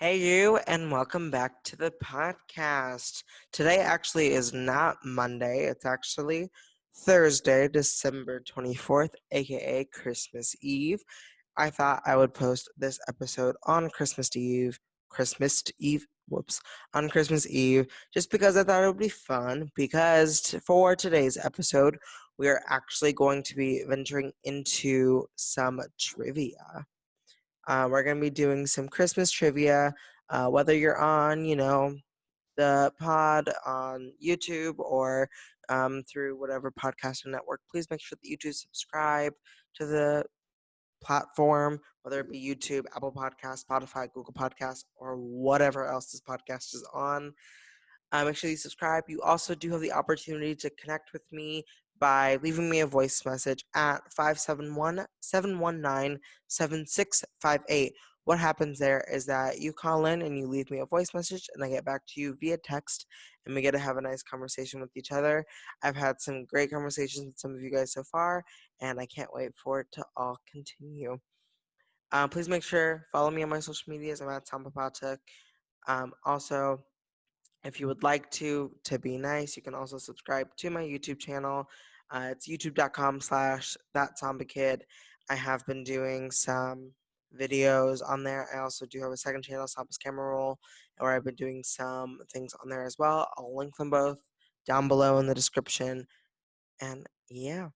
Hey, you, and welcome back to the podcast. Today actually is not Monday, it's actually Thursday, December 24th, aka Christmas Eve. I thought I would post this episode on on Christmas Eve, just because I thought it would be fun. Because for today's episode, we are actually going to be venturing into some trivia. We're going to be doing some Christmas trivia, whether you're on, the pod on YouTube or through whatever podcast network. Please make sure that you do subscribe to the platform, whether it be YouTube, Apple Podcast, Spotify, Google Podcast, or whatever else this podcast is on. Make sure you subscribe. You also do have the opportunity to connect with me by leaving me a voice message at 571-719-7658. What happens there is that you call in and you leave me a voice message, and I get back to you via text, and we get to have a nice conversation with each other. I've had some great conversations with some of you guys so far, and I can't wait for it to all continue. Please make sure follow me on my social medias. I'm at ThatSambaKid. Also, if you would like to be nice, you can also subscribe to my YouTube channel. It's youtube.com/ThatSambaKid. I have been doing some videos on there. I also do have a second channel, Samba's Camera Roll, where I've been doing some things on there as well. I'll link them both down below in the description. And yeah.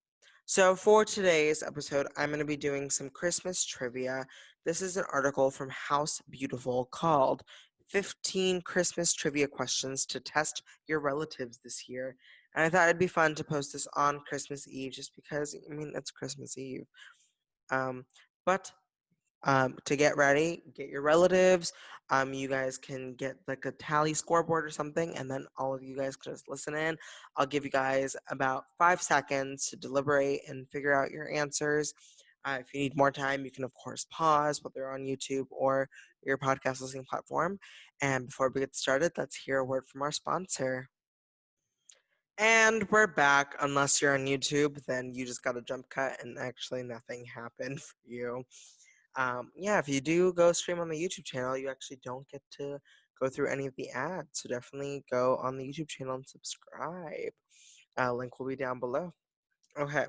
So for today's episode, I'm going to be doing some Christmas trivia. This is an article from House Beautiful called 15 Christmas Trivia Questions to Test Your Relatives This Year. And I thought it'd be fun to post this on Christmas Eve just because, it's Christmas Eve. But to get ready, get your relatives. You guys can get like a tally scoreboard or something, and then all of you guys can just listen in. I'll give you guys about 5 seconds to deliberate and figure out your answers. If you need more time, you can, of course, pause whether you're on YouTube or your podcast listening platform. And before we get started, let's hear a word from our sponsor. And we're back. Unless you're on YouTube, then you just got a jump cut and actually nothing happened for you. If you do go stream on the YouTube channel, you actually don't get to go through any of the ads. So definitely go on the YouTube channel and subscribe. Link will be down below. Okay.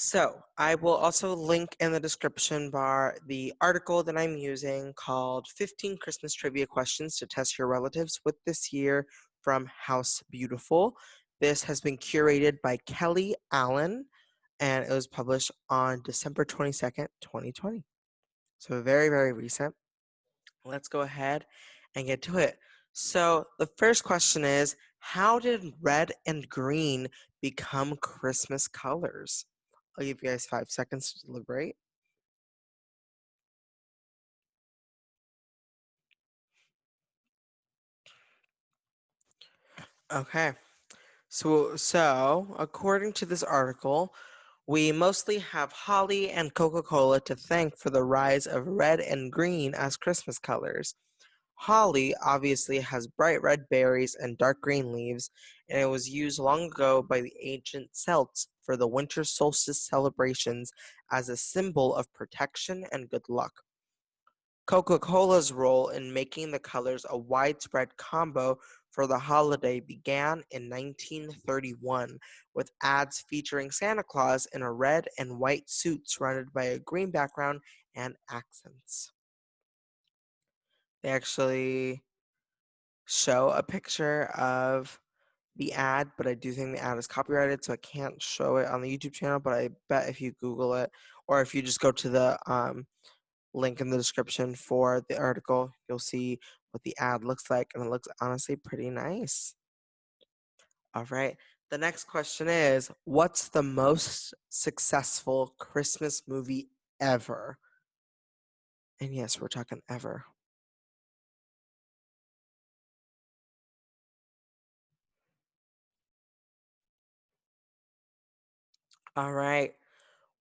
So I will also link in the description bar the article that I'm using called 15 Christmas Trivia Questions to Test Your Relatives with This Year from House Beautiful. This has been curated by Kelly Allen, and it was published on December 22nd, 2020. So very, very recent. Let's go ahead and get to it. So the first question is, how did red and green become Christmas colors? I'll give you guys 5 seconds to deliberate. Okay. So according to this article, we mostly have holly and Coca-Cola to thank for the rise of red and green as Christmas colors. Holly obviously has bright red berries and dark green leaves, and it was used long ago by the ancient Celts for the winter solstice celebrations as a symbol of protection and good luck. Coca-Cola's role in making the colors a widespread combo for the holiday began in 1931 with ads featuring Santa Claus in a red and white suit surrounded by a green background and accents. They actually show a picture of the ad, but I do think the ad is copyrighted, so I can't show it on the YouTube channel, but I bet if you Google it, or if you just go to the link in the description for the article, you'll see what the ad looks like, and it looks honestly pretty nice. All right. The next question is, what's the most successful Christmas movie ever? And yes, we're talking ever. All right.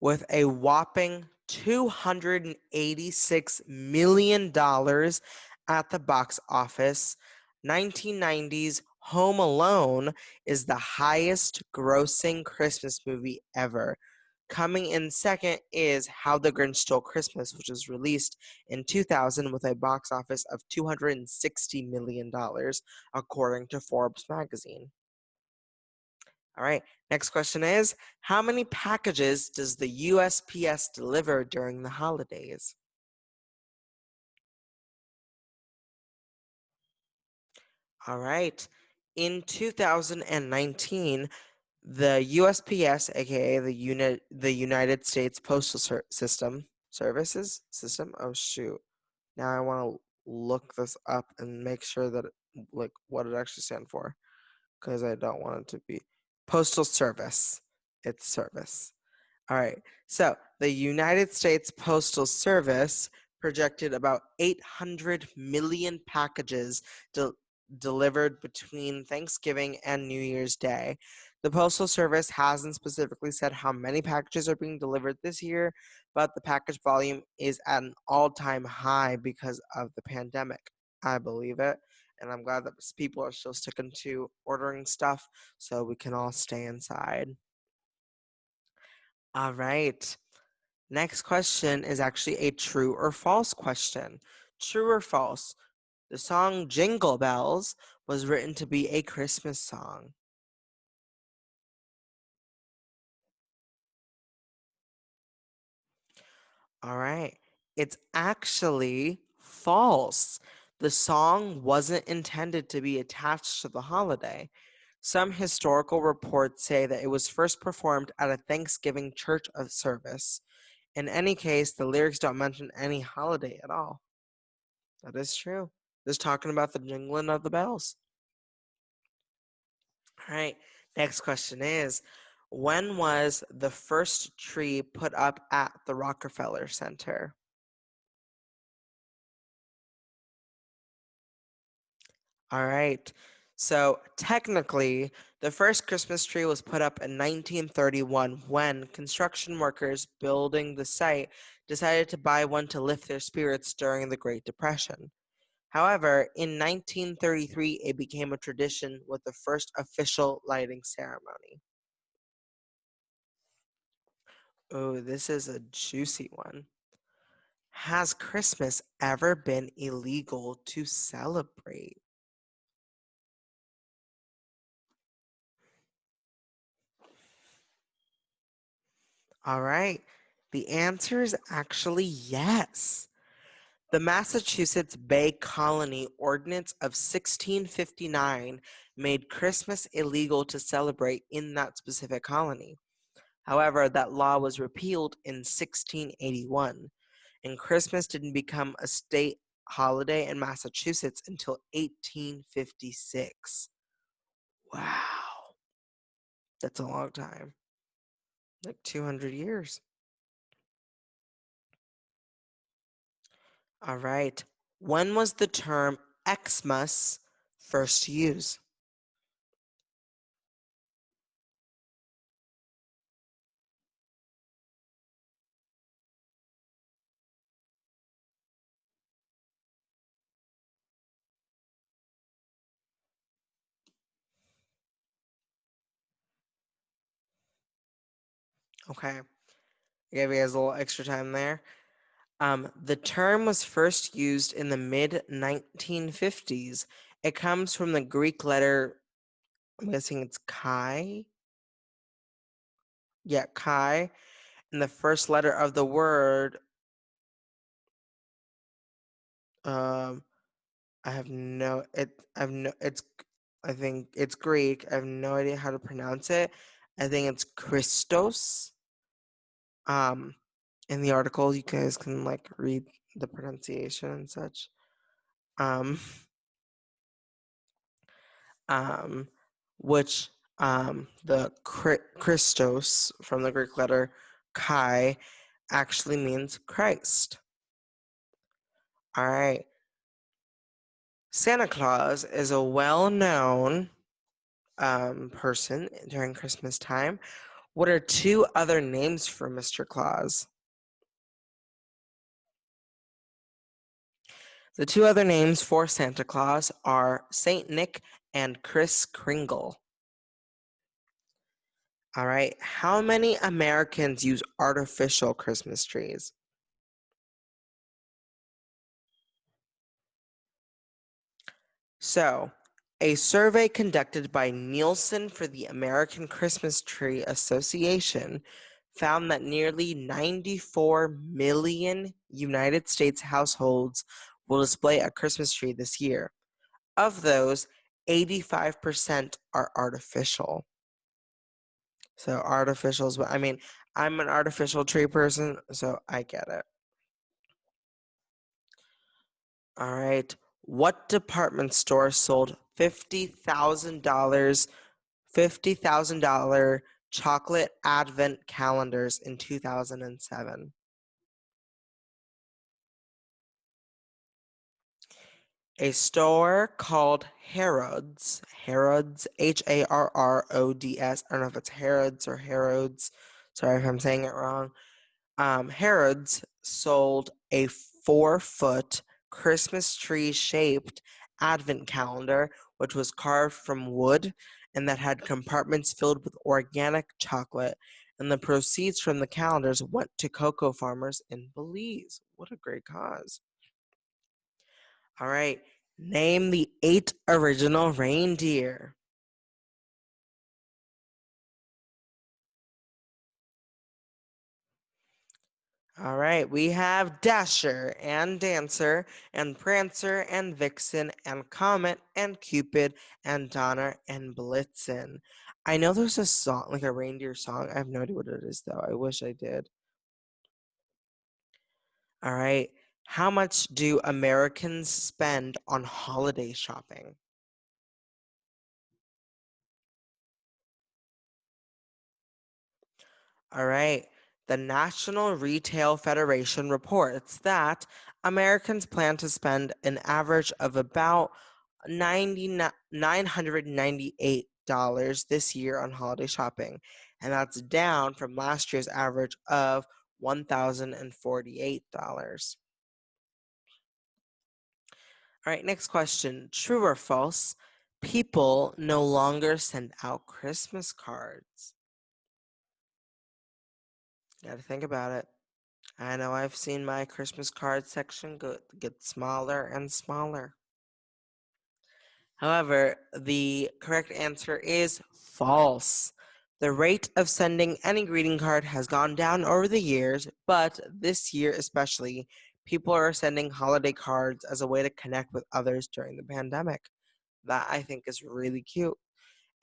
With a whopping $286 million at the box office, 1990's Home Alone is the highest grossing Christmas movie ever. Coming in second is How the Grinch Stole Christmas, which was released in 2000 with a box office of $260 million, according to Forbes magazine. All right, next question is, how many packages does the USPS deliver during the holidays? All right, in 2019, the USPS, aka the United States Postal System. Oh shoot! Now I want to look this up and make sure that like what it actually stands for, because I don't want it to be Postal Service. It's service. All right. So the United States Postal Service projected about 800 million packages delivered between Thanksgiving and New Year's Day. The Postal Service hasn't specifically said how many packages are being delivered this year, but the package volume is at an all-time high because of the pandemic. I believe it. And I'm glad that people are still sticking to ordering stuff so we can all stay inside. All right. Next question is actually a true or false question. True or false? The song Jingle Bells was written to be a Christmas song. All right. It's actually false. The song wasn't intended to be attached to the holiday. Some historical reports say that it was first performed at a Thanksgiving church service. In any case, the lyrics don't mention any holiday at all. That is true. Just talking about the jingling of the bells. All right. Next question is, when was the first tree put up at the Rockefeller Center? All right. So technically, the first Christmas tree was put up in 1931 when construction workers building the site decided to buy one to lift their spirits during the Great Depression. However, in 1933, it became a tradition with the first official lighting ceremony. Oh, this is a juicy one. Has Christmas ever been illegal to celebrate? All right. The answer is actually yes. The Massachusetts Bay Colony Ordinance of 1659 made Christmas illegal to celebrate in that specific colony. However, that law was repealed in 1681, and Christmas didn't become a state holiday in Massachusetts until 1856. Wow, that's a long time, like 200 years. All right. When was the term Xmas first used? Okay, I gave you guys a little extra time there. The term was first used in the mid 1950s. It comes from the Greek letter, I'm guessing it's chi. Yeah, chi. And the first letter of the word, um, I have no, it, I have no, it's, I think it's Greek. I have no idea how to pronounce it. I think it's Christos. Um, in the article, you guys can like read the pronunciation and such. Um, um, which the Christos from the Greek letter chi actually means Christ. All right. Santa Claus is a well-known person during Christmas time. What are two other names for Mr. Claus? The two other names for Santa Claus are Saint Nick and Kris Kringle. All right. How many Americans use artificial Christmas trees? So, a survey conducted by Nielsen for the American Christmas Tree Association found that nearly 94 million United States households will display a Christmas tree this year. Of those, 85% are artificial. So artificials, I mean, I'm an artificial tree person, so I get it. All right. What department store sold $50,000 chocolate advent calendars in 2007? A store called Harrods, Harrods. I don't know if it's Harrods or Harrods. Sorry if I'm saying it wrong. Harrods sold a 4-foot Christmas tree shaped advent calendar, which was carved from wood and that had compartments filled with organic chocolate. And the proceeds from the calendars went to cocoa farmers in Belize. What a great cause. All right. Name the 8 original reindeer. All right, we have Dasher and Dancer and Prancer and Vixen and Comet and Cupid and Donner and Blitzen. I know there's a song, like a reindeer song. I have no idea what it is, though. I wish I did. All right, how much do Americans spend on holiday shopping? All right. The National Retail Federation reports that Americans plan to spend an average of about $998 this year on holiday shopping, and that's down from last year's average of $1,048. All right, next question. True or false? People no longer send out Christmas cards. Got to think about it. I know I've seen my Christmas card section get smaller and smaller. However, the correct answer is false. The rate of sending any greeting card has gone down over the years, but this year especially, people are sending holiday cards as a way to connect with others during the pandemic. That I think is really cute.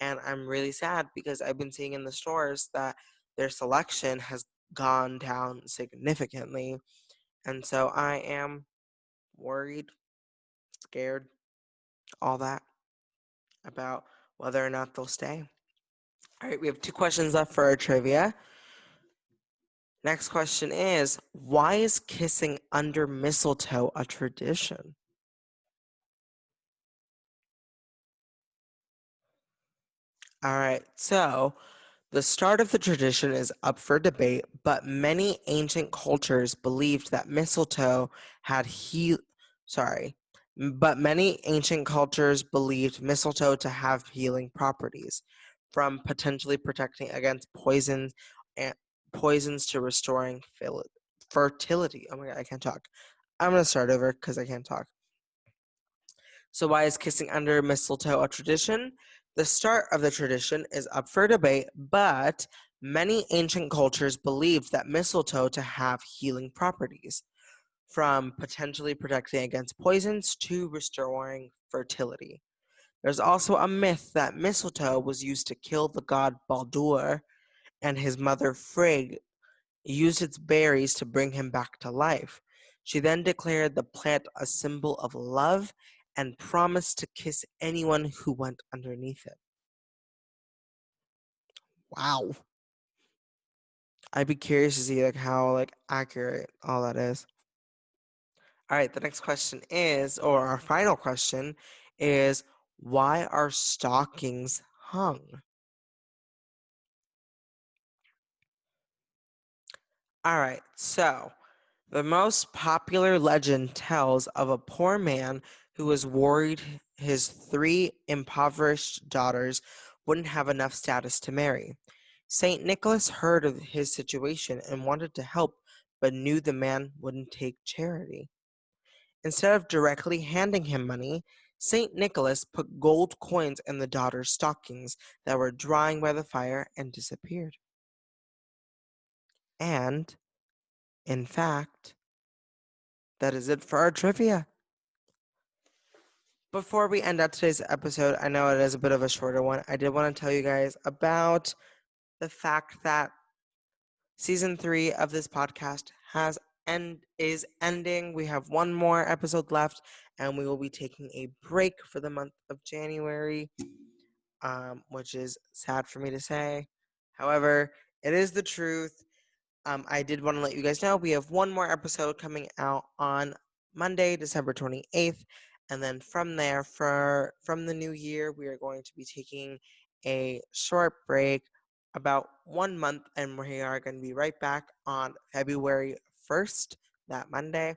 And I'm really sad because I've been seeing in the stores that their selection has gone down significantly. And so I am worried, scared, all that about whether or not they'll stay. All right, we have 2 questions left for our trivia. Next question is, why is kissing under mistletoe a tradition? All right, so the start of the tradition is up for debate, but many ancient cultures believed that mistletoe had but many ancient cultures believed mistletoe to have healing properties, from potentially protecting against poisons to restoring fertility. Oh my god, I can't talk. I'm gonna start over because I can't talk. So why is kissing under mistletoe a tradition? The start of the tradition is up for debate, but many ancient cultures believed that mistletoe to have healing properties, from potentially protecting against poisons to restoring fertility. There's also a myth that mistletoe was used to kill the god Baldur, and his mother Frigg used its berries to bring him back to life. She then declared the plant a symbol of love and promised to kiss anyone who went underneath it. Wow. I'd be curious to see how accurate all that is. All right, the next question is, or our final question is, why are stockings hung? All right, so the most popular legend tells of a poor man who was worried his 3 impoverished daughters wouldn't have enough status to marry. St. Nicholas heard of his situation and wanted to help, but knew the man wouldn't take charity. Instead of directly handing him money, St. Nicholas put gold coins in the daughter's stockings that were drying by the fire and disappeared. And, in fact, that is it for our trivia. Before we end out today's episode, I know it is a bit of a shorter one. I did want to tell you guys about the fact that season 3 of this podcast is ending. We have one more episode left, and we will be taking a break for the month of January, which is sad for me to say. However, it is the truth. I did want to let you guys know we have one more episode coming out on Monday, December 28th. And then from there, from the new year, we are going to be taking a short break, about 1 month, and we are going to be right back on February 1st, that Monday.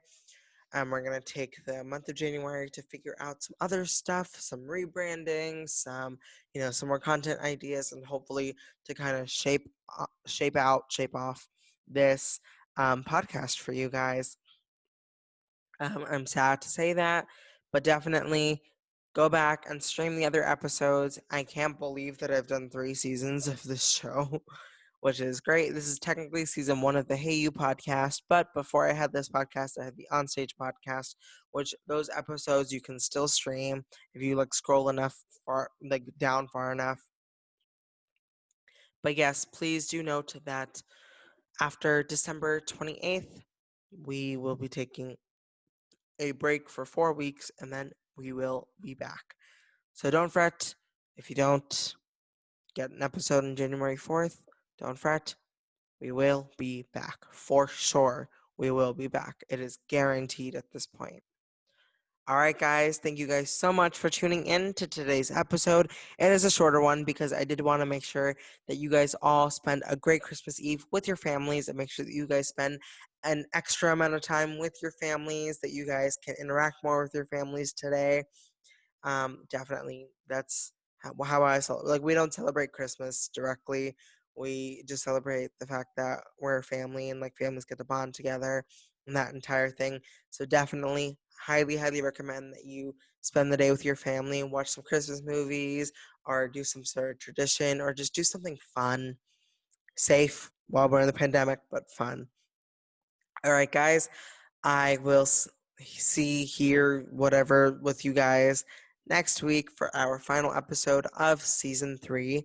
We're going to take the month of January to figure out some other stuff, some rebranding, some more content ideas, and hopefully to kind of shape off this podcast for you guys. I'm sad to say that, but definitely go back and stream the other episodes. I can't believe that I've done 3 seasons of this show, which is great. This is technically season 1 of the Hey You podcast, but before I had this podcast, I had the Onstage podcast, which those episodes you can still stream if you scroll down far enough. But yes, please do note that after December 28th, we will be taking a break for 4 weeks, and then we will be back. So don't fret if you don't get an episode on January 4th. Don't fret. We will be back. For sure, we will be back. It is guaranteed at this point. All right, guys. Thank you guys so much for tuning in to today's episode. It is a shorter one because I did want to make sure that you guys all spend a great Christmas Eve with your families, and make sure that you guys spend an extra amount of time with your families, that you guys can interact more with your families today. Definitely, that's how I celebrate. We don't celebrate Christmas directly. We just celebrate the fact that we're a family, and families get to bond together and that entire thing. So definitely, highly recommend that you spend the day with your family, watch some Christmas movies, or do some sort of tradition, or just do something fun, safe while we're in the pandemic, but fun. All right, guys, I will hear whatever with you guys next week for our final episode of season 3.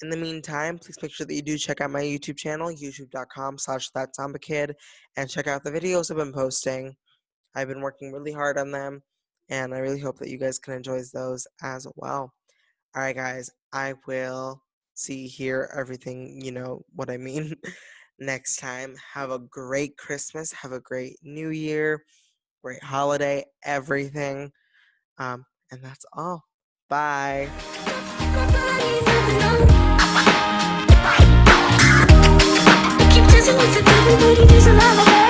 In the meantime, please make sure that you do check out my YouTube channel, youtube.com/ThatSambaKid, and check out the videos I've been posting. I've been working really hard on them, and I really hope that you guys can enjoy those as well. All right, guys, I will hear everything, you know what I mean, next time. Have a great Christmas. Have a great New Year, great holiday, everything. And that's all. Bye. Keep dancing with everybody, there's a lot of